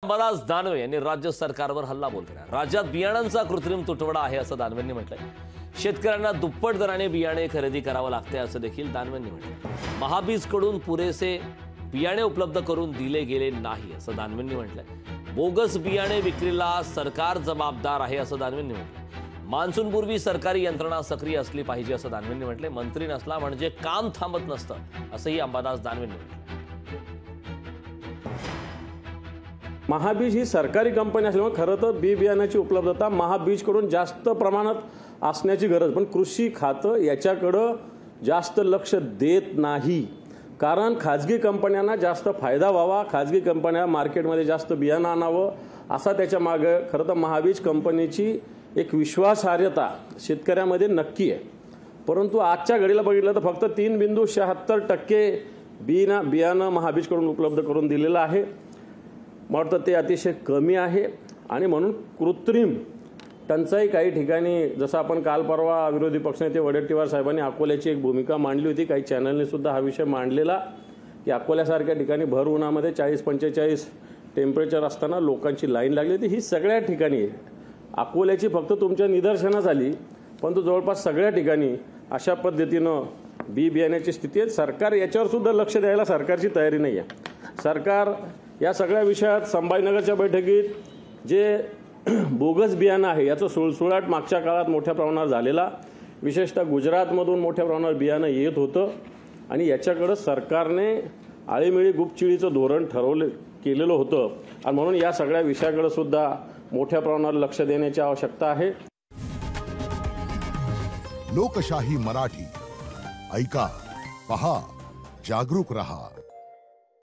अंबादास दानवे यांनी राज्य सरकारवर हल्लाबोल केला। राज्यात बियाणांचा कृत्रिम तुटवडा आहे असं दानवेंनी म्हटलंय। शेतकऱ्यांना दुप्पट दराने बियाणे खरेदी करावं लागते असं देखील दानवेंनी म्हटलंय। महाबीजकडून पुरेसे बियाणे उपलब्ध करून दिले गेले नाही असं दानवेंनी म्हटलंय। बोगस बियाणे विक्रीला सरकार जबाबदार आहे असं दानवेंनी म्हटलंय। मान्सूनपूर्वी सरकारी यंत्रणा सक्रिय असली पाहिजे असं दानवेंनी म्हटलंय। मंत्री नसला म्हणजे काम थांबत नसतं असंही अंबादास दानवेंनी म्हटलंय। महाबीज ही सरकारी कंपनी असल्यामुळे खरं तर बी बियाण्याची उपलब्धता महाबीजकडून जास्त प्रमाणात असण्याची गरज, पण कृषी खातं याच्याकडं जास्त लक्ष देत नाही। कारण खाजगी कंपन्यांना जास्त फायदा व्हावा, खाजगी कंपन्या मार्केटमध्ये जास्त बियाणं आणावं असा त्याच्या मागे खरं तर महाबीज कंपनीची एक विश्वासार्हता शेतकऱ्यामध्ये नक्की आहे। परंतु आजच्या घडीला बघितलं तर फक्त 3.76% बियाणं महाबीजकडून उपलब्ध करून दिलेलं आहे। मला वाटतं ते अतिशय कमी आहे आणि म्हणून कृत्रिम टंचाई काही ठिकाणी, जसं आपण काल परवा विरोधी पक्षनेते वडेट्टीवार साहेबांनी अकोल्याची एक भूमिका मांडली होती, काही चॅनलने सुद्धा हा विषय मांडलेला की अकोल्यासारख्या ठिकाणी भर उन्हामध्ये 40-45 टेम्परेचर असताना लोकांची लाईन लागली होती। ही सगळ्या ठिकाणी आहे। अकोल्याची फक्त तुमच्या निदर्शनास आली, परंतु जवळपास सगळ्या ठिकाणी अशा पद्धतीनं बी बियाण्याची स्थिती आहे। सरकार याच्यावर सुद्धा लक्ष द्यायला सरकारची तयारी नाही आहे। सरकार या सगळ्या विषयात संभाजीनगरच्या बैठकीत जे बोगस बियाणं आहे याचं सुळसुळाट मागच्या काळात मोठ्या प्रमाणावर झालेला, विशेषतः गुजरातमधून मोठ्या प्रमाणावर बियाणं येत होतं आणि याच्याकडे सरकारने आळीमिळी गुपचिळीचं धोरण केलेलं होतं आणि म्हणून या सगळ्या विषयाकडे सुद्धा मोठ्या प्रमाणावर लक्ष देण्याची आवश्यकता आहे। लोकशाही मराठी ऐका, पहा, जागरूक रहा।